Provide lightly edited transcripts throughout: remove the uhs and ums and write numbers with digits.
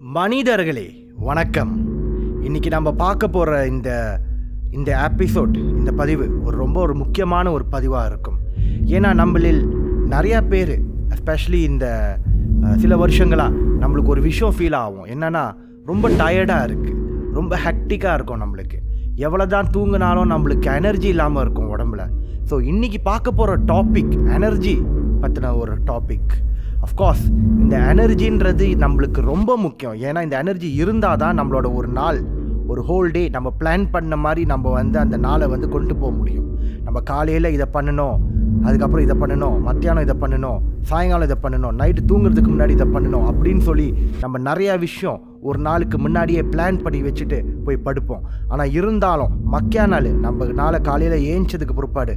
மனிதர்களே வணக்கம். இன்றைக்கி நம்ம பார்க்க போகிற இந்த எபிசோட், இந்த பதிவு ஒரு முக்கியமான ஒரு பதிவாக இருக்கும். ஏன்னா நம்மளில் நிறையா பேர் எஸ்பெஷலி இந்த சில வருஷங்களாக நம்மளுக்கு ஒரு விஷயம் ஃபீல் ஆகும். என்னென்னா ரொம்ப டயர்டாக இருக்குது, ரொம்ப ஹெக்டிக்காக இருக்கும். நம்மளுக்கு எவ்வளோ தான் தூங்கினாலும் நம்மளுக்கு எனர்ஜி இல்லாமல் இருக்கும் உடம்புல. ஸோ இன்றைக்கி பார்க்க போகிற டாபிக் எனர்ஜி பற்றின ஒரு டாபிக். அஃப்கோர்ஸ் இந்த எனர்ஜின்றது நம்மளுக்கு ரொம்ப முக்கியம். ஏன்னா இந்த எனர்ஜி இருந்தால் தான் நம்மளோட ஒரு நாள், ஒரு ஹோல் டே நம்ம பிளான் பண்ண மாதிரி நம்ம அந்த நாளை கொண்டு போக முடியும். நம்ம காலையில் இதை பண்ணணும், அதுக்கப்புறம் இதை பண்ணணும், மத்தியானம் இதை பண்ணணும், சாயங்காலம் இதை பண்ணணும், நைட்டு தூங்குறதுக்கு முன்னாடி இதை பண்ணணும் அப்படின்னு சொல்லி நம்ம நிறையா விஷயம் ஒரு நாளுக்கு முன்னாடியே பிளான் பண்ணி வச்சுட்டு போய் படுப்போம். ஆனால் இருந்தாலும் மக்கியா நாள், நம்ம நாளை காலையில் ஏஞ்சதுக்கு பிற்பாடு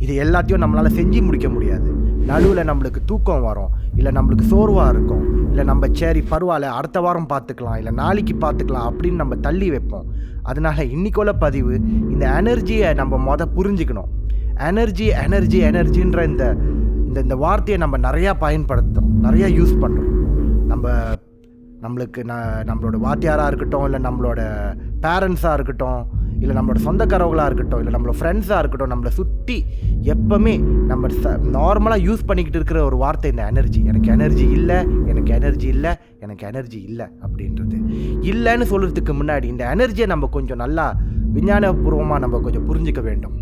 இது எல்லாத்தையும் நம்மளால் செஞ்சு முடிக்க முடியாது. நடுவில் நம்மளுக்கு தூக்கம் வரும், இல்லை நம்மளுக்கு சோர்வாக இருக்கும், இல்லை நம்ம சரி பரவாயில்ல அடுத்த வாரம் பார்த்துக்கலாம், இல்லை நாளைக்கு பார்த்துக்கலாம் அப்படின்னு நம்ம தள்ளி வைப்போம். அதனால் இன்றைக்குள்ள பதிவு இந்த எனர்ஜியை நம்ம புரிஞ்சுக்கணும். எனர்ஜின்ற இந்த வார்த்தையை நம்ம நிறையா பயன்படுத்துகிறோம், நிறையா யூஸ் பண்ணுறோம். நம்மளுக்கு நம்மளோட வாத்தியாராக இருக்கட்டும், இல்லை நம்மளோட பேரண்ட்ஸாக இருக்கட்டும், இல்லை நம்மளோட சொந்தக்காரவங்களாக இருக்கட்டும், இல்லை நம்மளோட ஃப்ரெண்ட்ஸாக இருக்கட்டும், நம்மளை சுற்றி எப்போவுமே நம்ம நார்மலாக யூஸ் பண்ணிக்கிட்டு இருக்கிற ஒரு வார்த்தை இந்த எனர்ஜி. எனக்கு எனர்ஜி இல்லை, எனக்கு எனர்ஜி இல்லை, எனக்கு எனர்ஜி இல்லை அப்படின்றது. இல்லைன்னு சொல்கிறதுக்கு முன்னாடி இந்த எனர்ஜியை நம்ம கொஞ்சம் நல்லா விஞ்ஞானபூர்வமாக நம்ம கொஞ்சம் புரிஞ்சிக்க வேண்டும்.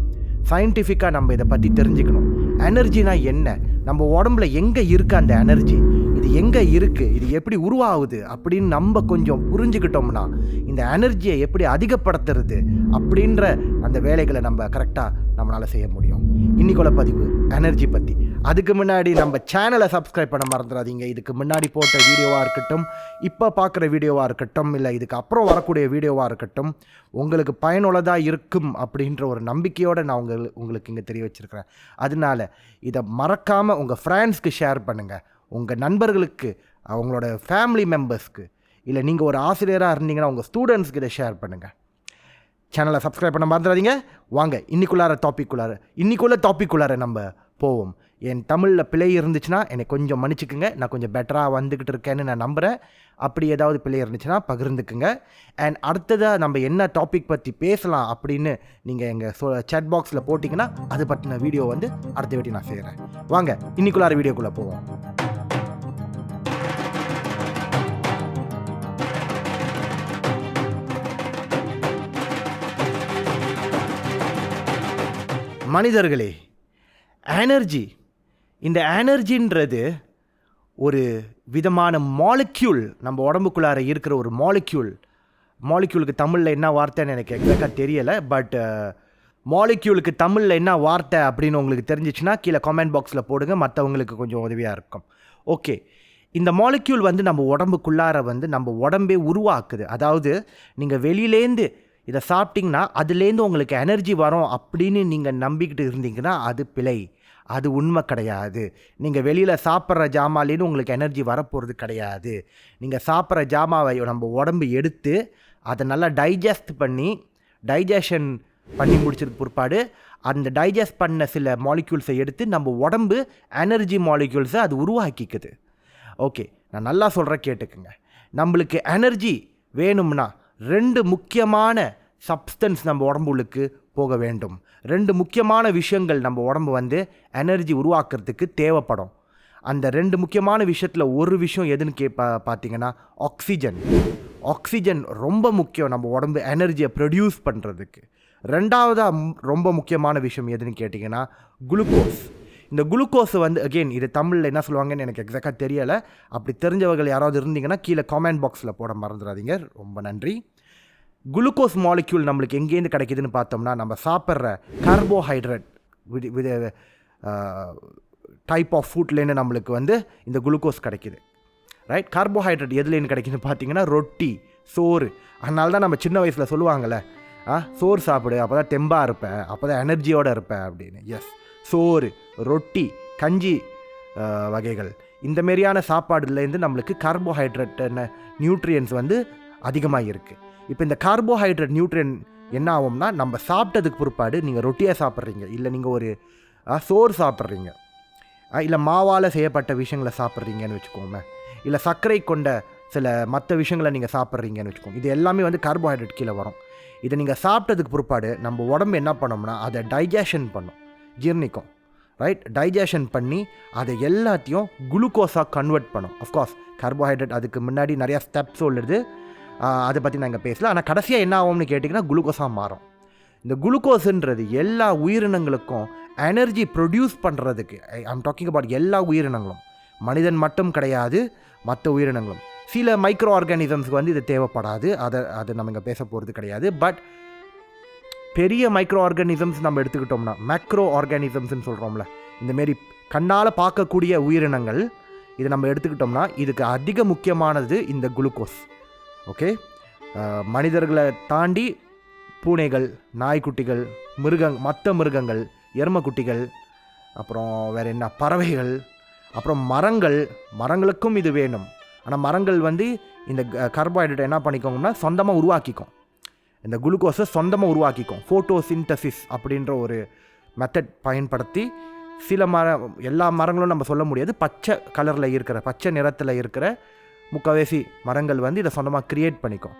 சயின்டிஃபிக்காக நம்ம இதை பற்றி தெரிஞ்சுக்கணும். எனர்ஜினா என்ன, நம்ம உடம்புல எங்கே இருக்குது அந்த எனர்ஜி, இது எங்கே இருக்குது, இது எப்படி உருவாகுது அப்படின்னு நம்ம கொஞ்சம் புரிஞ்சுக்கிட்டோம்னா இந்த எனர்ஜியை எப்படி அதிகப்படுத்துறது அப்படின்ற அந்த வேலைகளை நம்ம கரெக்டாக நம்மளால் செய்ய முடியும். இன்னைக்குள்ள பதிவு எனர்ஜி பற்றி. அதுக்கு முன்னாடி நம்ம சேனலை சப்ஸ்கிரைப் பண்ண மறந்துடாதீங்க. இதுக்கு முன்னாடி போட்ட வீடியோவாக இருக்கட்டும், இப்போ பார்க்குற வீடியோவாக இருக்கட்டும், இல்லை இதுக்கு அப்புறம் வரக்கூடிய வீடியோவாக இருக்கட்டும், உங்களுக்கு பயனுள்ளதாக இருக்கும் அப்படின்ற ஒரு நம்பிக்கையோடு நான் உங்களுக்கு இங்கே தெரிய வச்சுருக்கிறேன். அதனால் இதை மறக்காமல் உங்கள் ஃப்ரெண்ட்ஸ்க்கு ஷேர் பண்ணுங்கள், உங்கள் நண்பர்களுக்கு, அவங்களோட ஃபேமிலி மெம்பர்ஸ்க்கு, இல்லை நீங்கள் ஒரு ஆசிரியராக இருந்தீங்கன்னா உங்கள் ஸ்டூடெண்ட்ஸ்க்கு இதை ஷேர் பண்ணுங்கள். சேனலை சப்ஸ்கிரைப் பண்ண மறந்துடாதீங்க. வாங்க இன்னைக்குள்ள டாபிக்குள்ளார நம்ம போவோம். என் தமிழில் பிழை இருந்துச்சுன்னா என்னை கொஞ்சம் மன்னிச்சுக்குங்க. நான் கொஞ்சம் பெட்டராக வந்துக்கிட்டு இருக்கேன்னு நான் நம்புகிறேன். அப்படி ஏதாவது பிழை இருந்துச்சுன்னா பகிர்ந்துக்குங்க. அண்ட் அடுத்ததாக நம்ம என்ன டாபிக் பற்றி பேசலாம் அப்படின்னு நீங்கள் எங்கள் சேட் பாக்ஸில் போட்டிங்கன்னா அது பற்றின வீடியோ அடுத்த வாட்டி நான் செய்கிறேன். வாங்க இன்னைக்குள்ளார வீடியோக்குள்ளே போவோம். மனிதர்களே, எனர்ஜி, இந்த எனர்ஜின்றது ஒரு விதமான மாலிக்யூல். நம்ம உடம்புக்குள்ளார இருக்கிற ஒரு மாலிக்யூலுக்கு தமிழில் என்ன வார்த்தைன்னு எனக்கு எக்ஸாக்டாக தெரியலை. பட் மாலிக்யூலுக்கு தமிழில் என்ன வார்த்தை அப்படின்னு உங்களுக்கு தெரிஞ்சிச்சுன்னா கீழே கமெண்ட் பாக்ஸில் போடுங்க, மற்றவங்களுக்கு கொஞ்சம் உதவியாக இருக்கும். ஓகே, இந்த மாலிக்யூல் நம்ம உடம்புக்குள்ளார நம்ம உடம்பே உருவாக்குது. அதாவது நீங்கள் வெளியிலேருந்து இதை சாப்பிட்டிங்கன்னா அதுலேருந்து உங்களுக்கு எனர்ஜி வரும் அப்படின்னு நீங்கள் நம்பிக்கிட்டு இருந்தீங்கன்னா அது பிழை, அது உண்மை கிடையாது. நீங்கள் வெளியில் சாப்பிட்ற ஜாமாலேருந்து உங்களுக்கு எனர்ஜி வரப்போகிறது கிடையாது. நீங்கள் சாப்பிட்ற ஜாமாவை நம்ம உடம்பு எடுத்து அதை நல்லா டைஜஷன் பண்ணி முடிச்சதுக்கு பிற்பாடு அந்த டைஜஸ்ட் பண்ண சில மாலிக்யூல்ஸை எடுத்து நம்ம உடம்பு எனர்ஜி மாலிக்யூல்ஸை அது உருவாக்கிக்குது. ஓகே, நான் நல்லா சொல்கிறேன், கேட்டுக்குங்க. நம்மளுக்கு எனர்ஜி வேணும்னா 2 முக்கியமான சப்ஸ்டன்ஸ் நம்ம உடம்புக்கு போக வேண்டும். 2 முக்கியமான விஷயங்கள் நம்ம உடம்பு எனர்ஜி உருவாக்குறதுக்கு தேவைப்படும். அந்த 2 முக்கியமான விஷயத்தில் ஒரு விஷயம் எதுன்னு பார்த்தீங்கன்னா ஆக்சிஜன் ரொம்ப முக்கியம் நம்ம உடம்பு எனர்ஜியை ப்ரொடியூஸ் பண்ணுறதுக்கு. 2வதாக ரொம்ப முக்கியமான விஷயம் எதுன்னு கேட்டிங்கன்னா குளுக்கோஸ். இந்த குளுக்கோஸ் அகெயின் இது தமிழில் என்ன சொல்லுவாங்கன்னு எனக்கு எக்ஸாக்டாக தெரியலை. அப்படி தெரிஞ்சவர்கள் யாராவது இருந்தீங்கன்னா கீழே கமெண்ட் பாக்ஸில் போட மறந்துடாதீங்க. ரொம்ப நன்றி. குளுக்கோஸ் மாலிக்யூல் நம்மளுக்கு எங்கேருந்து கிடைக்கிதுன்னு பார்த்தோம்னா நம்ம சாப்பிட்ற கார்போஹைட்ரேட் வித் டைப் ஆஃப் ஃபுட்லேருந்து நம்மளுக்கு இந்த குளுக்கோஸ் கிடைக்கிது. ரைட், கார்போஹைட்ரேட் எதுலேருந்து கிடைக்குதுன்னு பார்த்தீங்கன்னா ரொட்டி, சோறு. அதனால தான் நம்ம சின்ன வயசில் சொல்லுவாங்கள்ல, சோறு சாப்பிடு அப்போ தான் தெம்பாக இருப்பேன், அப்போ தான் எனர்ஜியோடு இருப்பேன் அப்படின்னு. எஸ், சோறு, ரொட்டி, கஞ்சி வகைகள், இந்த மாரியான சாப்பாடுலேருந்து நம்மளுக்கு கார்போஹைட்ரேட் நியூட்ரியன்ஸ் அதிகமாக இருக்குது. இப்போ இந்த கார்போஹைட்ரேட் நியூட்ரியன் என்ன ஆகும்னா நம்ம சாப்பிட்டதுக்கு பிற்பாடு நீங்கள் ரொட்டியாக சாப்பிட்றீங்க, இல்லை நீங்கள் ஒரு சோறு சாப்பிட்றீங்க, இல்லை மாவால் செய்யப்பட்ட விஷயங்களை சாப்பிட்றீங்கன்னு வச்சுக்கோங்க, இல்லை சர்க்கரை கொண்ட சில மற்ற விஷயங்களை நீங்கள் சாப்பிட்றீங்கன்னு வச்சுக்கோங்க. இது எல்லாமே வந்து கார்போஹைட்ரேட் கீழே வரும். இதை நீங்கள் சாப்பிட்டதுக்கு பிற்பாடு நம்ம உடம்பு என்ன பண்ணோம்னா அதை டைஜஷன் பண்ணும், ஜீர்ணிக்கும். ரைட், டைஜஷன் பண்ணி அதை எல்லாத்தையும் குளுக்கோஸாக கன்வெர்ட் பண்ணும். அஃப்கோர்ஸ் கார்போஹைட்ரேட் அதுக்கு முன்னாடி நிறையா ஸ்டெப்ஸ் உள்ளது, அதை பற்றி நாங்கள் பேசலாம். ஆனால் கடைசியாக என்ன ஆகும்னு கேட்டிங்கன்னா குளுக்கோஸாக மாறும். இந்த குளுக்கோஸுன்றது எல்லா உயிரினங்களுக்கும் எனர்ஜி ப்ரொடியூஸ் பண்ணுறதுக்கு, ஐம் டாக்கிங் அபவுட் எல்லா உயிரினங்களும், மனிதன் மட்டும் கிடையாது, மற்ற உயிரினங்களும். சில மைக்ரோ ஆர்கானிசம்ஸ்க்கு வந்து இது தேவைப்படாது, அதை நம்ம இங்கே பேச போகிறது கிடையாது. பட் பெரிய மைக்ரோ ஆர்கானிசம்ஸ் நம்ம எடுத்துக்கிட்டோம்னா, மேக்ரோ ஆர்கானிசம்ஸ்ன்னு சொல்கிறோம்ல, இந்தமாரி கண்ணால் பார்க்கக்கூடிய உயிரினங்கள், இதை நம்ம எடுத்துக்கிட்டோம்னா இதுக்கு அதிக முக்கியமானது இந்த குளுக்கோஸ். ஓகே, மனிதர்களை தாண்டி பூனைகள், நாய்க்குட்டிகள், மற்ற மிருகங்கள், எருமைக்குட்டிகள், அப்புறம் வேறு என்ன, பறவைகள், அப்புறம் மரங்களுக்கும் இது வேணும். ஆனால் மரங்கள் வந்து இந்த கார்போஹைட்ரேட்டை என்ன பண்ணிக்கோங்கன்னா சொந்தமாக உருவாக்கிக்கும், இந்த குளுக்கோஸை சொந்தமாக உருவாக்கிக்கும். ஃபோட்டோசிந்தசிஸ் அப்படின்ற ஒரு மெத்தட் பயன்படுத்தி சில எல்லா மரங்களும் நம்ம சொல்ல முடியாது, பச்சை கலரில் இருக்கிற, பச்சை நிறத்தில் இருக்கிற முக்கால்வாசி மரங்கள் வந்து இதை சொந்தமாக க்ரியேட் பண்ணிக்கும்.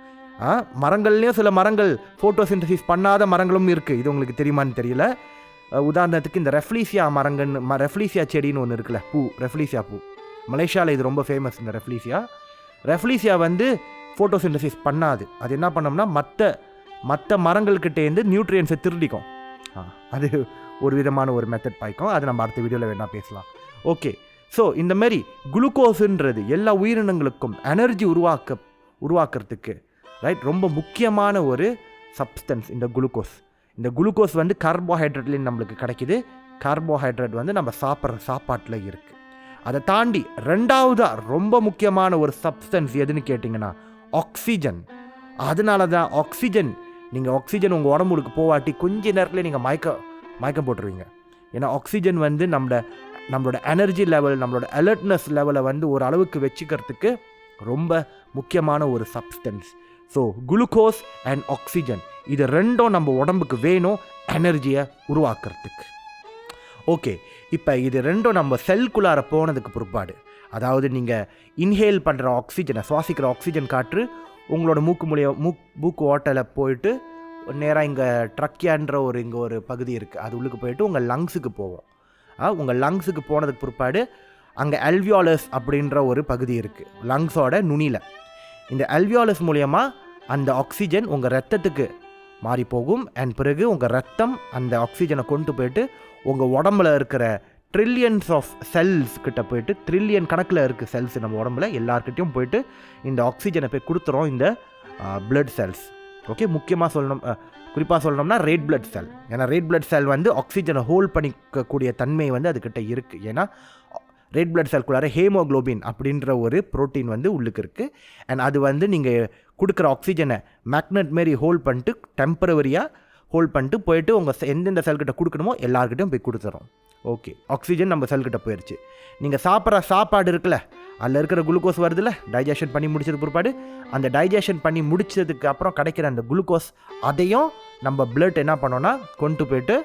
மரங்கள்லேயும் சில மரங்கள் ஃபோட்டோசிந்தசிஸ் பண்ணாத மரங்களும் இருக்குது. இது உங்களுக்கு தெரியுமான்னு தெரியல. உதாரணத்துக்கு இந்த ரெஃப்லீசியா செடின்னு ஒன்று இருக்குல்ல, ரெஃப்லீசியா பூ, மலேசியாவில் இது ரொம்ப ஃபேமஸ். இந்த ரெஃப்லீசியா வந்து ஃபோட்டோசிந்தசிஸ் பண்ணாது. அது என்ன பண்ணோம்னா மற்ற மரங்கள்கிட்டேருந்து நியூட்ரியன்ஸை திருடிக்கும். அது ஒரு விதமான ஒரு மெத்தட் பாய்க்கும். அது நம்ம அடுத்த வீடியோவில் வேணால் பேசலாம். ஓகே, ஸோ இந்த மாதிரி குளுக்கோஸுன்றது எல்லா உயிரினங்களுக்கும் எனர்ஜி உருவாக்குறதுக்கு ரைட் ரொம்ப முக்கியமான ஒரு சப்ஸ்டன்ஸ் இந்த குளுக்கோஸ். இந்த குளுக்கோஸ் வந்து கார்போஹைட்ரேட்லேயும் நம்மளுக்கு கிடைக்கிது. கார்போஹைட்ரேட் வந்து நம்ம சாப்பிட்ற சாப்பாட்டில் இருக்குது. அதை தாண்டி ரெண்டாவதாக ரொம்ப முக்கியமான ஒரு சப்ஸ்டன்ஸ் எதுன்னு கேட்டிங்கன்னா ஆக்சிஜன். அதனால தான் நீங்கள் ஆக்சிஜன் உங்கள் உடம்புக்கு போவாட்டி கொஞ்ச நேரத்தில் நீங்கள் மயக்கம் போட்டுருவீங்க. ஏன்னா ஆக்சிஜன் வந்து நம்மளோட எனர்ஜி லெவல், நம்மளோட அலர்ட்னஸ் லெவலை வந்து ஒரு அளவுக்கு வச்சுக்கிறதுக்கு ரொம்ப முக்கியமான ஒரு substance. So glucose and oxygen, இது ரெண்டும் நம்ம உடம்புக்கு வேணும் எனர்ஜியை உருவாக்குறதுக்கு. ஓகே, இப்போ இது ரெண்டும் நம்ம செல்குள்ளார போனதுக்கு பிற்பாடு, அதாவது நீங்கள் இன்ஹேல் பண்ணுற ஆக்சிஜனை, சுவாசிக்கிற ஆக்சிஜன் காற்று உங்களோட மூக்கு ஓட்டலில் போயிட்டு நேராக இங்கே ட்ரக்கியான்ற இங்கே ஒரு பகுதி இருக்குது, அது உள்ளுக்கு போயிட்டு உங்கள் லங்ஸுக்கு போவோம். உங்கள் லங்ஸுக்கு போனதுக்கு பிற்பாடு அங்கே அல்வியோலஸ் அப்படின்ற ஒரு பகுதி இருக்குது லங்ஸோட நுனியில். இந்த அல்வியோலஸ் மூலயமா அந்த ஆக்சிஜன் உங்கள் ரத்தத்துக்கு மாறி போகும். அண்ட் பிறகு உங்கள் ரத்தம் அந்த ஆக்சிஜனை கொண்டு போயிட்டு உங்கள் உடம்புல இருக்கிற ட்ரில்லியன்ஸ் ஆஃப் செல்ஸ் கிட்ட போயிட்டு, ட்ரில்லியன் கணக்கில் இருக்குது செல்ஸ் நம்ம உடம்புல, எல்லாருக்கிட்டையும் போயிட்டு இந்த ஆக்சிஜனை போய் கொடுத்துறோம் இந்த பிளட் செல்ஸ். ஓகே, குறிப்பாக சொல்லணும்னா ரெட் பிளட் செல். ஏன்னா ரெட் பிளட் செல் வந்து ஆக்சிஜனை ஹோல்ட் பண்ணிக்கக்கூடிய தன்மை வந்து அதுக்கிட்ட இருக்குது. ஏன்னா ரெட் பிளட் செல்குள்ளார ஹேமோக்ளோபின் அப்படின்ற ஒரு ப்ரோட்டீன் வந்து உள்ளுக்கு இருக்குது. அண்ட் அது வந்து நீங்கள் கொடுக்குற ஆக்சிஜனை மேக்னெட் மாரி ஹோல்ட் பண்ணிட்டு, டெம்பரவரியாக ஹோல்ட் பண்ணிட்டு போயிட்டு உங்கள் எந்தெந்த செல்கிட்ட கொடுக்கணுமோ எல்லாருக்கிட்டையும் போய் கொடுத்துறோம். ஓகே, ஆக்சிஜன் நம்ம செல்கிட்ட போயிடுச்சு. நீங்கள் சாப்பிட்ற சாப்பாடு இருக்குல்ல, அதில் இருக்கிற குளுக்கோஸ் வருதுல்ல, டைஜஷன் பண்ணி முடிச்சதுக்கு பிற்பாடு, அந்த டைஜஷன் பண்ணி முடிச்சதுக்கு அப்புறம் கிடைக்கிற அந்த குளுக்கோஸ், அதையும் நம்ம பிளட் என்ன பண்ணோன்னா கொண்டு போயிட்டு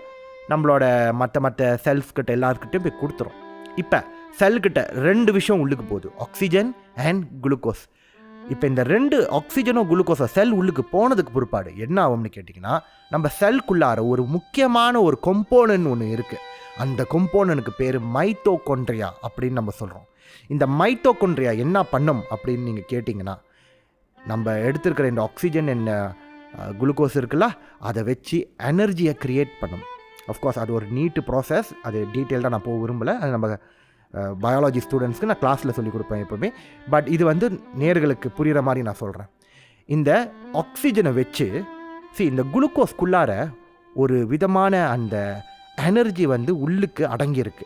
நம்மளோட மற்ற செல்ஸ்கிட்ட எல்லாருக்கிட்டையும் போய் கொடுத்துரும். இப்போ செல்கிட்ட ரெண்டு விஷயம் உள்ளுக்கு போகுது, ஆக்சிஜன் அண்ட் குளுக்கோஸ். இப்போ இந்த ரெண்டு ஆக்சிஜனும் குளுக்கோஸோ செல் உள்ளுக்கு போனதுக்கு பிற்பாடு என்ன ஆகும்னு கேட்டிங்கன்னா, நம்ம செல்குள்ளார ஒரு முக்கியமான ஒரு கொம்போனன்ட் ஒன்று இருக்குது. அந்த கொம்போனனுக்கு பேர் மைட்டோகாண்ட்ரியா அப்படின்னு நம்ம சொல்கிறோம். இந்த மைட்டோகாண்ட்ரியா என்ன பண்ணும் அப்படின்னு நீங்கள் கேட்டிங்கன்னா, நம்ம எடுத்துருக்கிற இந்த ஆக்சிஜன் என்ன குளுக்கோஸ் இருக்குல்ல, அதை வச்சு எனர்ஜியை க்ரியேட் பண்ணும். அஃப்கோர்ஸ் அது ஒரு நீட்டு ப்ராசஸ், அது டீட்டெயில்டாக நான் போக விரும்பலை. அது நம்ம பயாலஜி ஸ்டூடெண்ட்ஸ்க்கு நான் கிளாஸில் சொல்லிக் கொடுப்பேன் எப்போவுமே. பட் இது வந்து நேர்களுக்கு புரிகிற மாதிரி நான் சொல்கிறேன். இந்த ஆக்சிஜனை வச்சு இந்த குளுக்கோஸ்குள்ளார ஒரு விதமான அந்த எனர்ஜி வந்து உள்ளுக்கு அடங்கியிருக்கு.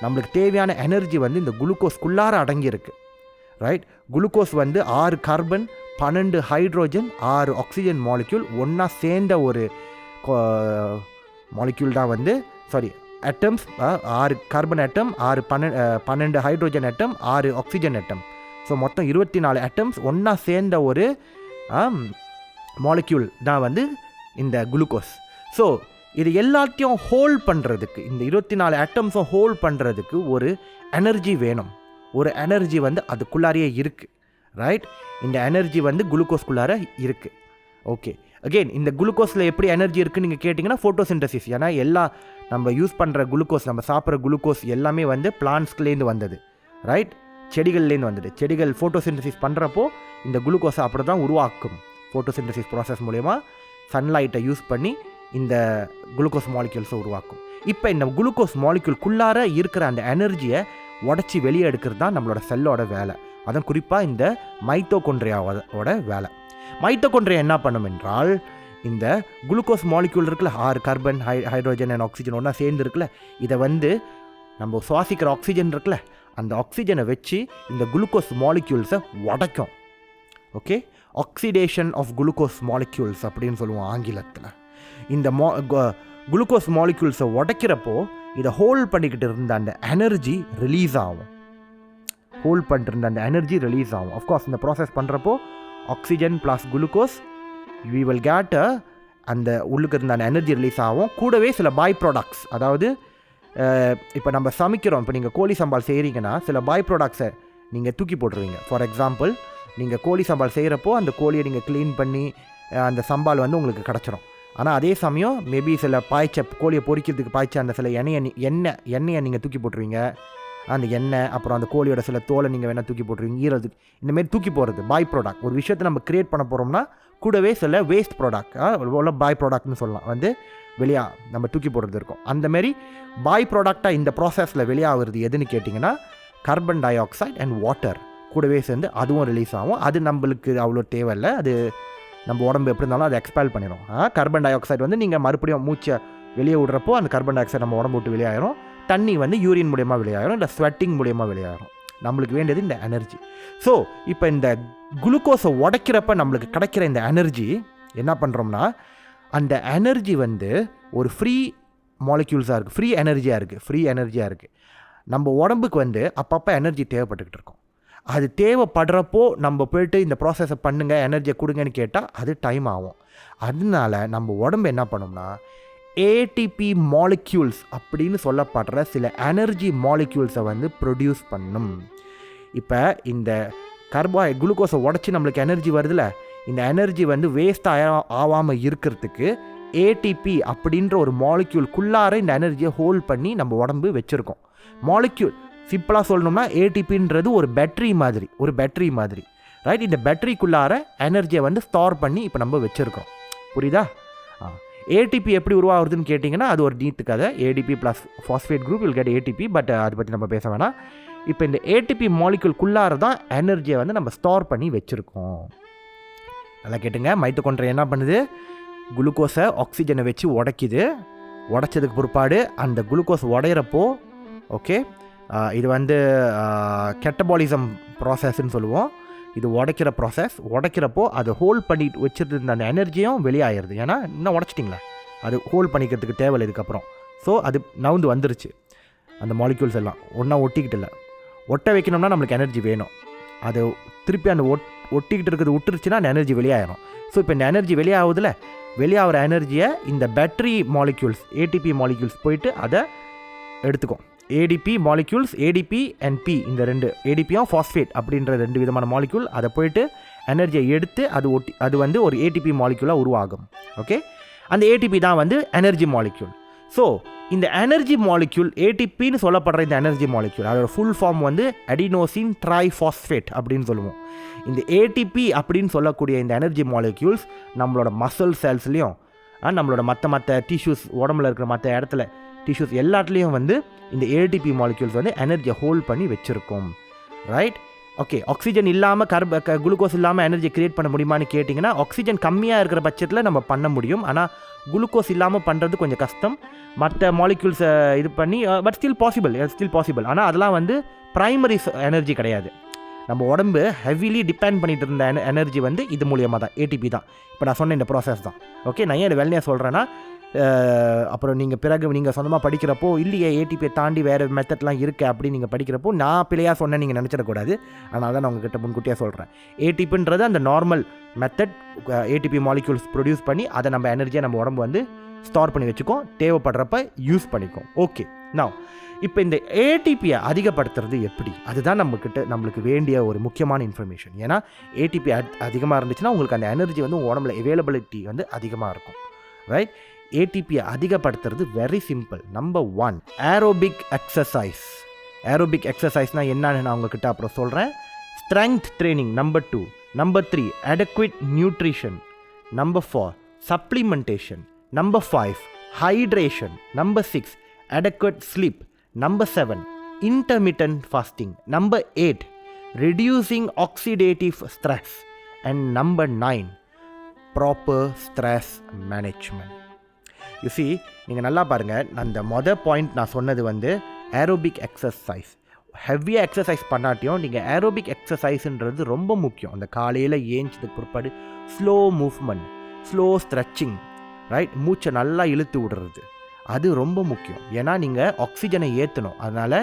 நம்மளுக்கு தேவையான எனர்ஜி வந்து இந்த குளுக்கோஸ்குள்ளார அடங்கியிருக்கு. ரைட், குளுக்கோஸ் வந்து 6 கார்பன் 12 ஹைட்ரோஜன் 6 ஆக்சிஜன் மாலிக்யூல் ஒன்றா சேர்ந்த ஒரு மாலிக்யூல் தான் வந்து அட்டம்ஸ். 6 கார்பன் அட்டம், 12 ஹைட்ரோஜன் அட்டம், 6 ஆக்சிஜன் அட்டம். ஸோ மொத்தம் 24 அட்டம்ஸ் ஒன்றா சேர்ந்த ஒரு மாலிக்யூல் தான் வந்து இந்த குளுக்கோஸ். ஸோ இது எல்லாத்தையும் ஹோல்ட் பண்ணுறதுக்கு, இந்த 24 அட்டம்ஸும் ஹோல்ட் பண்ணுறதுக்கு ஒரு எனர்ஜி வேணும். ஒரு எனர்ஜி வந்து அதுக்குள்ளாரியே இருக்குது. ரைட். இந்த எனர்ஜி வந்து குளுக்கோஸ்குள்ளார இருக்குது. ஓகே, அகெயின் இந்த குளுக்கோஸில் எப்படி எனர்ஜி இருக்குன்னு நீங்கள் கேட்டிங்கன்னா ஃபோட்டோசிந்தசிஸ். ஏன்னா எல்லா நம்ம யூஸ் பண்ணுற குளுக்கோஸ், நம்ம சாப்பிட்ற குளுக்கோஸ் எல்லாமே வந்து பிளான்ட்ஸ்லேருந்து வந்தது, ரைட், செடிகள்லேருந்து வந்தது. செடிகள் ஃபோட்டோசிந்தசிஸ் பண்ணுறப்போ இந்த குளுக்கோஸை அப்படி தான் உருவாக்கும். ஃபோட்டோசிந்தசிஸ் ப்ராசஸ் மூலயமா சன்லைட்டை யூஸ் பண்ணி இந்த குளுக்கோஸ் மாலிக்யூல்ஸை உருவாக்கும். இப்போ இந்த குளுக்கோஸ் மாலிக்யூல்குள்ளார இருக்கிற அந்த எனர்ஜியை உடச்சி வெளியே எடுக்கிறது தான் நம்மளோட செல்லோட வேலை. அதுவும் குறிப்பாக இந்த மைட்டோகாண்ட்ரியாவோட வேலை. மைட்டோகாண்ட்ரியா என்ன பண்ணும் என்றால், இந்த குளுக்கோஸ் மாலிக்யூல் இருக்குல்ல, 6 கார்பன் ஹைட்ரோஜன் அண்ட் ஆக்சிஜன் ஒன்றா சேர்ந்து இருக்குல்ல, இதை வந்து நம்ம சுவாசிக்கிற ஆக்சிஜன் இருக்குல்ல, அந்த ஆக்சிஜனை வச்சு இந்த குளுக்கோஸ் மாலிக்யூல்ஸை உடைக்கும். Okay, oxidation of glucose molecules அப்படின்னு சொல்லுவோம் ஆங்கிலத்தில். இந்த குளுக்கோஸ் மாலிக்யூல்ஸை உடைக்கிறப்போ இதை ஹோல்ட் பண்ணிக்கிட்டு இருந்த அந்த எனர்ஜி ரிலீஸ் ஆகும். ஹோல்ட் பண்ணிருந்த அந்த எனர்ஜி ரிலீஸ் ஆகும். அஃப்கோர்ஸ் இந்த ப்ராசஸ் பண்ணுறப்போ oxygen plus glucose we will get அந்த உள்ளுக்கு இருந்த அந்த எனர்ஜி ரிலீஸ் ஆகும். கூடவே சில பை ப்ராடக்ட்ஸ், அதாவது இப்போ நம்ம சமைக்கிறோம், இப்போ நீங்கள் கோழி சம்பால் செய்கிறீங்கன்னா சில பை ப்ராடக்ட்ஸை நீங்கள் தூக்கி போட்டுருவீங்க. ஃபார் எக்ஸாம்பிள், நீங்கள் கோழி சம்பால் செய்கிறப்போ அந்த கோழியை நீங்கள் க்ளீன் பண்ணி அந்த சம்பால் வந்து உங்களுக்கு கிடச்சிரும். ஆனால் அதே சமயம் மேபி சில கோழியை பொரிக்கிறதுக்கு பாய்ச்ச அந்த சில எண்ணெயை நீங்கள் தூக்கி போட்டுருவீங்க. அந்த எண்ணெய், அப்புறம் அந்த கோழியோட சில தோலை நீங்கள் வேணால் தூக்கி போட்டுருவீங்க. ஈரத்துக்கு இந்தமாரி தூக்கி போகிறது பாய் ப்ராடக்ட். ஒரு விஷயத்தை நம்ம க்ரியேட் பண்ண போகிறோம்னா கூடவே சில வேஸ்ட் ப்ராடக்ட், பாய் ப்ராடக்ட்னு சொல்லலாம், வந்து நம்ம தூக்கி போடுறது இருக்கும். அந்தமாரி பாய் ப்ராடக்டாக இந்த ப்ராசஸில் வெளியாகிறது எதுன்னு கேட்டிங்கன்னா carbon di oxide and water கூடவே சேர்ந்து அதுவும் ரிலீஸ் ஆகும். அது நம்மளுக்கு அவ்வளோ தேவையில்லை, அது நம்ம உடம்பு எப்படி இருந்தாலும் அதை எக்ஸ்பேல் பண்ணிடும். கார்பன் டை ஆக்சைடு வந்து நீங்கள் மறுபடியும் மூச்சை வெளியே விடுறப்போ அந்த கார்பன் டை ஆக்சைடு நம்ம உடம்பு விட்டு வெளியாயிரும். தண்ணி வந்து யூரின் மூலியமாக வெளியாயிரும், இல்லை ஸ்வெட்டிங் மூலியமாக வெளியாயிரும். நம்மளுக்கு வேண்டியது இந்த எனர்ஜி. ஸோ இப்போ இந்த குளுக்கோஸை உடைக்கிறப்ப நம்மளுக்கு கிடைக்கிற இந்த எனர்ஜி என்ன பண்ணுறோம்னா, அந்த எனர்ஜி வந்து ஒரு ஃப்ரீ மாலிக்யூல்ஸாக இருக்குது, ஃப்ரீ எனர்ஜியாக இருக்குது. நம்ம உடம்புக்கு வந்து அப்பப்போ எனர்ஜி தேவைப்பட்டுக்கிட்டு இருக்கோம். அது தேவைப்படுறப்போ நம்ம போய்ட்டு இந்த ப்ராசஸை பண்ணுங்கள், எனர்ஜியை கொடுங்கன்னு கேட்டால் அது டைம் ஆகும். அதனால நம்ம உடம்பு என்ன பண்ணோம்னா ஏடிபி மாலிக்யூல்ஸ் அப்படின்னு சொல்லப்படுற சில எனர்ஜி மாலிக்யூல்ஸை வந்து ப்ரொடியூஸ் பண்ணும். இப்போ இந்த குளுக்கோஸை உடச்சி நம்மளுக்கு எனர்ஜி வருதுல்ல, இந்த எனர்ஜி வந்து வேஸ்ட் ஆகாமல் இருக்கிறதுக்கு ஏடிபி அப்படின்ற ஒரு மாலிக்யூல்குள்ளார இந்த எனர்ஜியை ஹோல்ட் பண்ணி நம்ம உடம்பு வச்சுருக்கோம். மாலிக்யூல் சிம்பிளாக சொல்லணும்னா ஏடிபின்றது ஒரு பேட்டரி மாதிரி, ரைட். இந்த பேட்டரிக்குள்ளார எனர்ஜியை வந்து ஸ்டோர் பண்ணி இப்போ நம்ம வச்சுருக்கோம். புரியுதா? ஏடிபி எப்படி உருவாகுதுன்னு கேட்டிங்கன்னா அது ஒரு நீட்டு கதை. ATP plus phosphate group will get ATP. But அதை பற்றி நம்ம பேச வேணாம். இப்போ இந்த ஏடிபி மாலிக்யூல்குள்ளார தான் எனர்ஜியை வந்து நம்ம ஸ்டோர் பண்ணி வச்சுருக்கோம். நல்லா கேட்டுங்க. மைட்டோகாண்ட்ரியா என்ன பண்ணுது, குளுக்கோஸை ஆக்சிஜனை வச்சு உடைக்குது. உடைச்சதுக்கு பிற்பாடு அந்த குளுக்கோஸ் உடையிறப்போ, ஓகே, இது வந்து கெட்டபாலிசம் ப்ராசஸ்ன்னு சொல்லுவோம். இது உடைக்கிற ப்ராசஸ். உடைக்கிறப்போ அது ஹோல்ட் பண்ணி வச்சுருந்த அந்த எனர்ஜியும் வெளியாகிடுது. ஏன்னா இன்னும் உடச்சிட்டிங்களா, அது ஹோல்ட் பண்ணிக்கிறதுக்கு தேவையில்லை இதுக்கப்புறம். ஸோ அது நவுந்து வந்துருச்சு. அந்த மாலிக்யூல்ஸ் எல்லாம் ஒன்றா ஒட்டிக்கிட்டு இல்லை, ஒட்ட வைக்கணும்னா நம்மளுக்கு எனர்ஜி வேணும். அது திருப்பி அந்த ஒட்டிக்கிட்டு இருக்கிறது விட்டுருச்சுன்னா அந்த எனர்ஜி வெளியாகிடும். ஸோ இப்போ இந்த எனர்ஜி வெளியாகிற எனர்ஜியை இந்த பேட்டரி மாலிக்யூல்ஸ், ஏடிபி மாலிக்யூல்ஸ் போயிட்டு அதை எடுத்துக்கும். ATP molecules, ATP and P, இந்த ரெண்டு, ஏடிபியும் ஃபாஸ்பேட் அப்படின்ற 2 விதமான மாலிக்யூல், அதை போயிட்டு எனர்ஜியை எடுத்து அது வந்து ஒரு ஏடிபி மாலிக்யூலாக உருவாகும். ஓகே, அந்த ஏடிபி தான் வந்து எனர்ஜி மாலிக்யூல். ஸோ இந்த எனர்ஜி மாலிக்யூல், ஏடிபின்னு சொல்லப்படுற இந்த எனர்ஜி மாலிக்யூல், அதோட ஃபுல் ஃபார்ம் வந்து அடினோசின் ட்ரைஃபாஸ்பேட் அப்படின்னு சொல்லுவோம். இந்த ஏடிபி அப்படின்னு சொல்லக்கூடிய இந்த எனர்ஜி மாலிக்யூல்ஸ் நம்மளோட மசில் செல்ஸ்லேயும், நம்மளோட மற்ற டிஷ்யூஸ், உடம்புல இருக்கிற மற்ற இடத்துல டிஷ்யூஸ் எல்லாத்துலேயும் வந்து இந்த ஏடிபி மாலிக்யூல்ஸ் வந்து எனர்ஜியை ஹோல்ட் பண்ணி வச்சுருக்கோம், ரைட். ஓகே, ஆக்சிஜன் இல்லாமல் குளுக்கோஸ் இல்லாமல் எனர்ஜி கிரியேட் பண்ண முடியுமான்னு கேட்டிங்கன்னா ஆக்சிஜன் கம்மியாக இருக்கிற பட்சத்தில் நம்ம பண்ண முடியும். ஆனால் குளுக்கோஸ் இல்லாமல் பண்ணுறது கொஞ்சம் கஷ்டம். மற்ற மாலிக்யூல்ஸை இது பண்ணி பட் ஸ்டில் பாசிபிள். ஆனால் அதெல்லாம் வந்து ப்ரைமரி எனர்ஜி கிடையாது. நம்ம உடம்பு ஹெவிலி டிபெண்ட் பண்ணிட்டு இருந்த எனர்ஜி வந்து இது மூலியமாக தான், ஏடிபி தான். இப்போ நான் சொன்ன இந்த ப்ராசஸ் தான். ஓகே, நான் ஏன் வெள்ளையாக சொல்கிறேன்னா, அப்புறம் நீங்கள் சொந்தமாக படிக்கிறப்போ இல்லையே ஏடிபியை தாண்டி வேறு மெத்தட்லாம் இருக்குது அப்படின்னு நீங்கள் படிக்கிறப்போ நான் பிள்ளையாக சொன்னேன் நீங்கள் நினச்சிடக்கூடாது. அதனால தான் நான் உங்ககிட்ட முன்கூட்டியாக சொல்கிறேன். ஏடிபின்றது அந்த normal method, ATP molecules produce பண்ணி அதை நம்ம எனர்ஜியை நம்ம உடம்பு வந்து ஸ்டோர் பண்ணி வச்சுக்கோ, தேவைப்படுறப்ப யூஸ் பண்ணிக்கும். ஓகே, நான் இப்போ இந்த ஏடிபியை அதிகப்படுத்துறது எப்படி, அதுதான் நம்மளுக்கு வேண்டிய ஒரு முக்கியமான இன்ஃபர்மேஷன். ஏன்னா ஏடிபி அதிகமாக இருந்துச்சுன்னா உங்களுக்கு அந்த எனர்ஜி வந்து உடம்புல அவைலபிலிட்டி வந்து அதிகமாக இருக்கும். ரைட், ஏடிபியை அதிகப்படுத்துறது very simple. Number 1, aerobic exercise. Aerobic எக்ஸசைஸ்னால் என்னன்னு நான் உங்ககிட்ட அப்புறம் சொல்கிறேன். Strength training number 2. Number 3, adequate nutrition. Number 4, supplementation. Number 5, hydration. Number 6, adequate sleep. Number 7, intermittent fasting. Number 8, reducing oxidative stress. And number 9, proper stress management. You see, நீங்கள் நல்லா பாருங்கள், அந்த பாயிண்ட் நான் சொன்னது வந்து ஏரோபிக் எக்ஸசைஸ். ஹெவியாக எக்ஸசைஸ் பண்ணாட்டியும் நீங்கள் aerobic எக்ஸசைஸுன்றது ரொம்ப முக்கியம். அந்த காலையில் ஏஞ்சதுக்கு பிற்பாடு slow movement, slow stretching, right, மூச்சை நல்லா இழுத்து விடுறது, அது ரொம்ப முக்கியம். ஏன்னா நீங்கள் ஆக்சிஜனை ஏற்றணும். அதனால்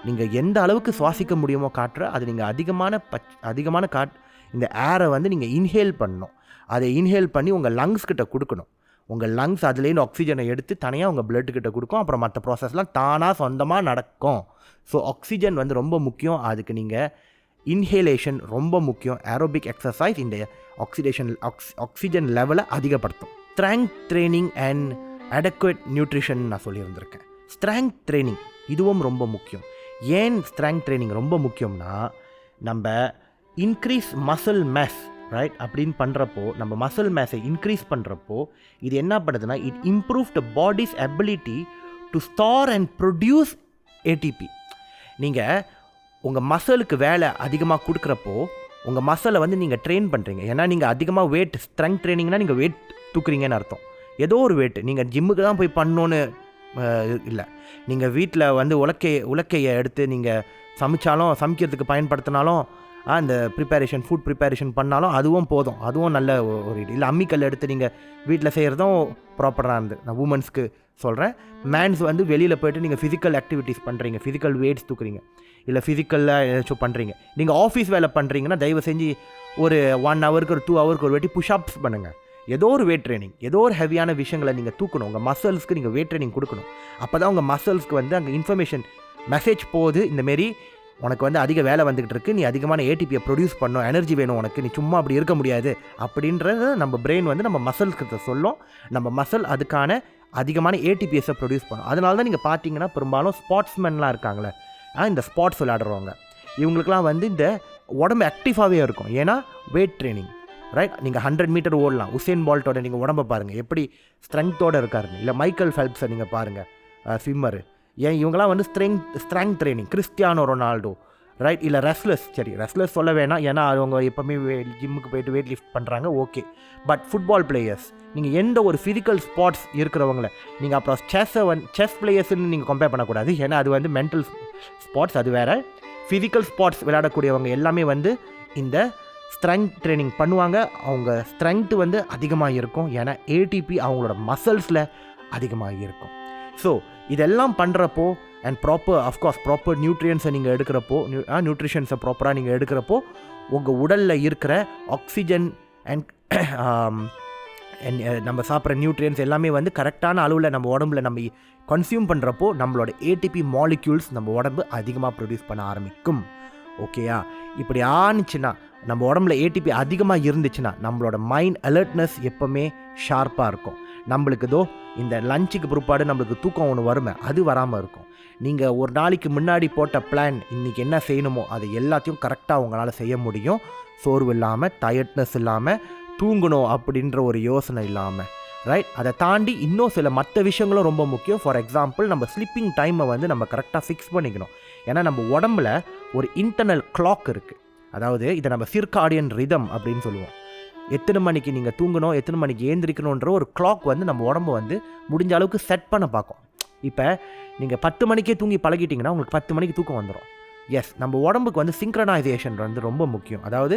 நீங்கள் எந்த அளவுக்கு சுவாசிக்க முடியுமோ காற்றை, அது நீங்கள் அதிகமான இந்த ஏரை வந்து நீங்கள் இன்ஹேல் பண்ணணும். அதை இன்ஹேல் பண்ணி உங்கள் லங்ஸ் கிட்ட கொடுக்கணும். உங்கள் லங்ஸ் அதுலேருந்து ஆக்சிஜனை எடுத்து தனியாக உங்கள் பிளட்டுக்கிட்ட கொடுக்கும். அப்புறம் மற்ற ப்ராசஸ்லாம் தானாக சொந்தமாக நடக்கும். ஸோ ஆக்சிஜன் வந்து ரொம்ப முக்கியம். அதுக்கு நீங்கள் இன்ஹேலேஷன் ரொம்ப முக்கியம். ஏரோபிக் எக்ஸசைஸ் இந்த ஆக்சிஜன் லெவலை அதிகப்படுத்தும். Strength training and adequate nutrition நான் சொல்லியிருந்திருக்கேன். ஸ்ட்ரெங்த் ட்ரைனிங் இதுவும் ரொம்ப முக்கியம். ஏன் ஸ்ட்ரெங்த் ட்ரைனிங் ரொம்ப முக்கியம்னா, நம்ம இன்க்ரீஸ் மசில் மேஸ், ரைட், அப்படின்னு பண்ணுறப்போ, நம்ம மசில் மேஸை இன்க்ரீஸ் பண்ணுறப்போ இது என்ன பண்ணுதுன்னா, it improve the bodies ability to store and produce ATP. நீங்கள் உங்கள் மசிலுக்கு வேலை அதிகமாக கொடுக்குறப்போ உங்கள் மசிலை வந்து நீங்கள் ட்ரெயின் பண்ணுறீங்க. ஏன்னா நீங்கள் அதிகமாக வெயிட், ஸ்ட்ரெங்த் ட்ரைனிங்னால் நீங்கள் வெயிட் தூக்குறீங்கன்னு அர்த்தம். ஏதோ ஒரு வெயிட், நீங்கள் ஜிம்முக்கு தான் போய் பண்ணணுன்னு இல்லை. நீங்கள் வீட்டில் வந்து உலக்கையை எடுத்து நீங்கள் சமைக்கிறதுக்கு பயன்படுத்தினாலும், அந்த ஃபுட் ப்ரிப்பரேஷன் பண்ணாலும் அதுவும் போதும். அதுவும் நல்ல ஒரு இது. இல்லை அம்மிக்கல் எடுத்து நீங்கள் வீட்டில் செய்கிறதும் ப்ராப்பராக இருந்து. நான் உமன்ஸ்க்கு சொல்கிறேன். மேன்ஸ் வந்து வெளியில் போய்ட்டு நீங்கள் ஃபிசிக்கல் ஆக்டிவிட்டீஸ் பண்ணுறீங்க, ஃபிசிக்கல் வெயிட்ஸ் தூக்குறீங்க, இல்லை ஃபிசிக்கலாக ஏதாச்சும் பண்ணுறீங்க. நீங்கள் ஆஃபீஸ் வேலை பண்ணுறீங்கன்னா தயவு செஞ்சு ஒரு 1 ஹவருக்கு ஒரு 2 ஹவருக்கு ஒரு வாட்டி புஷ்அப்ஸ் பண்ணுங்கள். ஏதோ ஒரு வெயிட் ட்ரைனிங், ஏதோ ஒரு ஹெவியான விஷயங்களை நீங்கள் தூக்கணும். உங்கள் மசில்ஸ்க்கு நீங்கள் வெயிட் ட்ரைனிங் கொடுக்கணும். அப்போ தான் உங்கள் மசில்ஸ்க்கு வந்து அங்கே இன்ஃபர்மேஷன் மெசேஜ் போகுது, இந்தமாரி உனக்கு வந்து அதிக வேலை வந்துக்கிட்டு இருக்குது, நீ அதிகமான ஏடிபியை ப்ரொடியூஸ் பண்ணணும், எனர்ஜி வேணும் உனக்கு, நீ சும்மா அப்படி இருக்க முடியாது அப்படின்றத நம்ம பிரெயின் வந்து நம்ம மசில்ஸ்கிட்ட சொல்லும். நம்ம மசில் அதுக்கான அதிகமான ஏடிபிஎஸை ப்ரொடியூஸ் பண்ணும். அதனால தான் நீங்கள் பார்த்தீங்கன்னா பெரும்பாலும் ஸ்போர்ட்ஸ்மென்லாம் இருக்காங்களே, இந்த ஸ்போர்ட்ஸ் விளையாடுறவங்க, இவங்களுக்குலாம் வந்து இந்த உடம்பு ஆக்டிவாகவே இருக்கும். ஏன்னா வெயிட் ட்ரைனிங், ரைட். நீங்கள் 100 மீட்டர் ஓடலாம். உசேன் பால்ட்டோட நீங்கள் உடம்பை பாருங்கள் எப்படி ஸ்ட்ரெங்த்தோடு இருக்காருங்க. இல்லை மைக்கேல் ஃபெல்ப்ஸை நீங்கள் பாருங்கள், ஸ்விம்மரு. ஏன் இவங்களாம் வந்து strength training. Cristiano Ronaldo, right. இல்லை ரெஸ்லர்ஸ் சொல்ல வேணாம், ஏன்னா அவங்க எப்போவுமே ஜிம்முக்கு போய்ட்டு வெயிட் லிஃப்ட் பண்ணுறாங்க, ஓகே. பட் ஃபுட்பால் பிளேயர்ஸ், நீங்கள் எந்த ஒரு ஃபிசிக்கல் ஸ்போர்ட்ஸ் இருக்கிறவங்கள நீங்கள் அப்புறம் செஸ் பிளேயர்ஸ்ன்னு நீங்கள் கம்பேர் பண்ணக்கூடாது. ஏன்னா அது வந்து மென்டல் ஸ்போர்ட்ஸ், அது வேறு. ஃபிசிக்கல் ஸ்போர்ட்ஸ் விளையாடக்கூடியவங்க எல்லாமே வந்து இந்த ஸ்ட்ரெங்த் ட்ரைனிங் பண்ணுவாங்க. அவங்க ஸ்ட்ரெங்த்து வந்து அதிகமாக இருக்கும். ஏன்னா ஏடிபி அவங்களோட மசில்ஸில் அதிகமாக இருக்கும். ஸோ இதெல்லாம் பண்ணுறப்போ அண்ட் ப்ராப்பர் நியூட்ரியன்ஸை நீங்கள் எடுக்கிறப்போ, நியூட்ரிஷன்ஸை ப்ராப்பராக நீங்கள் எடுக்கிறப்போ உங்கள் உடலில் இருக்கிற ஆக்சிஜன் அண்ட் நம்ம சாப்பிட்ற நியூட்ரியன்ஸ் எல்லாமே வந்து கரெக்டான அளவில் நம்ம உடம்புல நம்ம கன்சியூம் பண்ணுறப்போ நம்மளோட ஏடிபி மாலிக்யூல்ஸ் நம்ம உடம்பு அதிகமாக ப்ரொடியூஸ் பண்ண ஆரம்பிக்கும். ஓகேயா? இப்படி ஆனிச்சுன்னா, நம்ம உடம்புல ஏடிபி அதிகமாக இருந்துச்சுன்னா நம்மளோட மைண்ட் அலர்ட்னஸ் எப்போவுமே ஷார்ப்பாக இருக்கும். நம்மளுக்கு இந்த லஞ்சுக்கு பிற்பாடு நம்மளுக்கு தூக்கம் ஒன்று வருமே, அது வராமல் இருக்கும். நீங்கள் ஒரு நாளைக்கு முன்னாடி போட்ட பிளான், இன்றைக்கி என்ன செய்யணுமோ அது எல்லாத்தையும் கரெக்டாக உங்களால் செய்ய முடியும். சோர்வு இல்லாமல், டயர்ட்னஸ் இல்லாமல், தூங்கணும் அப்படின்ற ஒரு யோசனை இல்லாமல், ரைட். அதை தாண்டி இன்னும் சில மற்ற விஷயங்களும் ரொம்ப முக்கியம். ஃபார் எக்ஸாம்பிள், நம்ம ஸ்லீப்பிங் டைமை வந்து நம்ம கரெக்டாக ஃபிக்ஸ் பண்ணிக்கணும். ஏன்னா நம்ம உடம்புல ஒரு இன்டர்னல் கிளாக் இருக்குது. அதாவது இதை நம்ம சிர்காடியன் ரிதம் அப்படின்னு சொல்லுவோம். எத்தனை மணிக்கு நீங்கள் தூங்கணும், எத்தனை மணிக்கு ஏந்திரிக்கணுன்ற ஒரு கிளாக் வந்து நம்ம உடம்பு வந்து முடிஞ்ச அளவுக்கு செட் பண்ண பார்க்கும். இப்போ நீங்கள் 10 மணிக்கே தூங்கி பழகிட்டிங்கன்னா உங்களுக்கு 10 மணிக்கு தூக்கம் வந்துடும். எஸ், நம்ம உடம்புக்கு வந்து சிங்க்ரனைசேஷன் வந்து ரொம்ப முக்கியம். அதாவது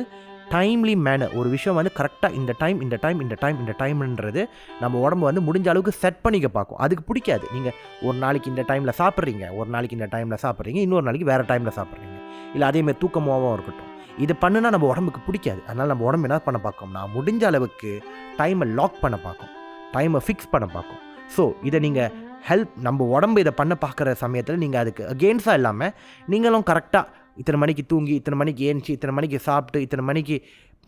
டைம்லி மேனர், ஒரு விஷயம் வந்து கரெக்டாக இந்த டைம்ன்றது நம்ம உடம்பு வந்து முடிஞ்ச அளவுக்கு செட் பண்ணிக்க பார்க்கும். அதுக்கு பிடிக்காது. நீங்கள் ஒரு நாளைக்கு இந்த டைமில் சாப்பிட்றீங்க, ஒரு நாளைக்கு இந்த டைமில் சாப்பிட்றீங்க, இன்னொரு நாளைக்கு வேறு டைமில் சாப்பிட்றீங்க, இல்லை அதேமாதிரி தூக்கமாகவும் இருக்கட்டும். இது பண்ணுனா நம்ம உடம்புக்கு பிடிக்காது. அதனால் நம்ம உடம்பு என்ன பண்ண பார்க்கோம்னா, முடிஞ்ச அளவுக்கு டைமை லாக் பண்ண பார்க்கும், டைமை ஃபிக்ஸ் பண்ண பார்க்கும். ஸோ இதை நீங்கள் நம்ம உடம்பு இதை பண்ண பார்க்குற சமயத்தில் நீங்கள் அதுக்கு அகெயின்ஸ்டாக இல்லாமல் நீங்களும் கரெக்டாக இத்தனை மணிக்கு தூங்கி இத்தனை மணிக்கு ஏஞ்சி இத்தனை மணிக்கு சாப்பிட்டு இத்தனை மணிக்கு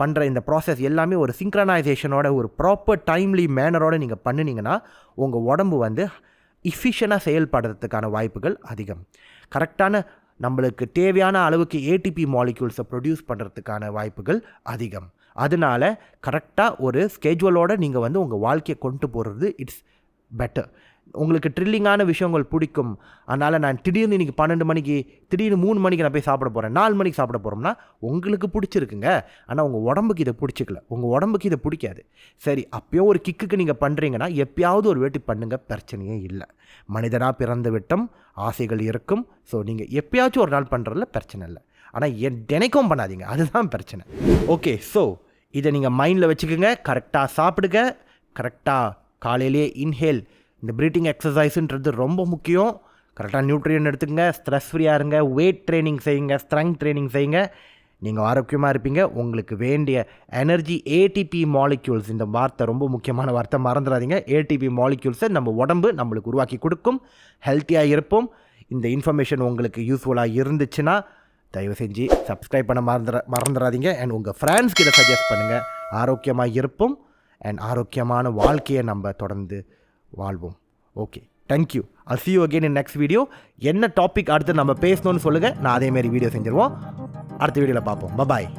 பண்ணுற இந்த ப்ராசஸ் எல்லாமே ஒரு சிங்க்ரனைசேஷனோட ஒரு ப்ராப்பர் டைம்லி மேனரோடு நீங்கள் பண்ணினீங்கன்னா உங்கள் உடம்பு வந்து எஃபிஷியண்டாக செயல்படுறதுக்கான வாய்ப்புகள் அதிகம். கரெக்டான நம்மளுக்கு தேவையான அளவுக்கு ஏடிபி மாலிக்யூல்ஸை ப்ரொடியூஸ் பண்ணுறதுக்கான வாய்ப்புகள் அதிகம். அதனால கரெக்டாக ஒரு ஸ்கெட்யூலோடு நீங்கள் வந்து உங்கள் வாழ்க்கையை கொண்டு போகிறது இட்ஸ் பெட்டர். உங்களுக்கு ட்ரில்லிங்கான விஷயங்கள் பிடிக்கும், அதனால் நான் திடீர்னு இன்றைக்கி 12 மணிக்கு திடீர்னு 3 மணிக்கு நான் போய் சாப்பிட போகிறேன், 4 மணிக்கு சாப்பிட போகிறோம்னா உங்களுக்கு பிடிச்சிருக்குங்க. ஆனால் உங்கள் உடம்புக்கு இதை பிடிச்சிக்கல, உங்கள் உடம்புக்கு இதை பிடிக்காது. சரி, அப்போயோ ஒரு கிக்குக்கு நீங்கள் பண்ணுறீங்கன்னா எப்பயாவது ஒரு வேட்டி பண்ணுங்கள், பிரச்சனையே இல்லை. மனிதனாக பிறந்து விட்டம், ஆசைகள் இருக்கும். ஸோ நீங்கள் எப்பயாச்சும் ஒரு நாள் பண்ணுறதுல பிரச்சனை இல்லை. ஆனால் தினைக்கும் பண்ணாதீங்க, அதுதான் பிரச்சனை. ஓகே, ஸோ இதை நீங்கள் மைண்டில் வச்சுக்கோங்க. கரெக்டாக சாப்பிடுங்க, கரெக்டாக காலையிலேயே இன்ஹேல், இந்த ப்ரீத்திங் எக்ஸசைஸுன்றது ரொம்ப முக்கியம். கரெக்டாக நியூட்ரியன் எடுத்துக்கங்க, ஸ்ட்ரெஸ் ஃப்ரீயாக இருங்க, வெயிட் ட்ரைனிங் செய்யுங்க, ஸ்ட்ரெங்க் ட்ரைனிங் செய்யுங்க. நீங்கள் ஆரோக்கியமாக இருப்பீங்க. உங்களுக்கு வேண்டிய எனர்ஜி ஏடிபி மாலிக்யூல்ஸ், இந்த வார்த்தை ரொம்ப முக்கியமான வார்த்தை, மறந்துடாதீங்க. ஏடிபி மாலிக்யூல்ஸை நம்ம உடம்பு நம்மளுக்கு உருவாக்கி கொடுக்கும். ஹெல்த்தியாக இருப்போம். இந்த இன்ஃபர்மேஷன் உங்களுக்கு யூஸ்ஃபுல்லாக இருந்துச்சுன்னா தயவு செஞ்சு சப்ஸ்கிரைப் பண்ண மறந்துடாதீங்க. அண்ட் உங்கள் ஃப்ரெண்ட்ஸ்க்கு இதை சஜஸ்ட் பண்ணுங்கள். ஆரோக்கியமாக இருப்போம் அண்ட் ஆரோக்கியமான வாழ்க்கையை நம்ம தொடர்ந்து வாழ்வோம். Okay, thank you. I'll see you again in next video. என்ன டாபிக் அடுத்து நம்ம பேசணும்னு சொல்லுங்கள், நான் அதேமாரி வீடியோ செஞ்சுருவோம். அடுத்த வீடியோவில் பார்ப்போம். பாய்.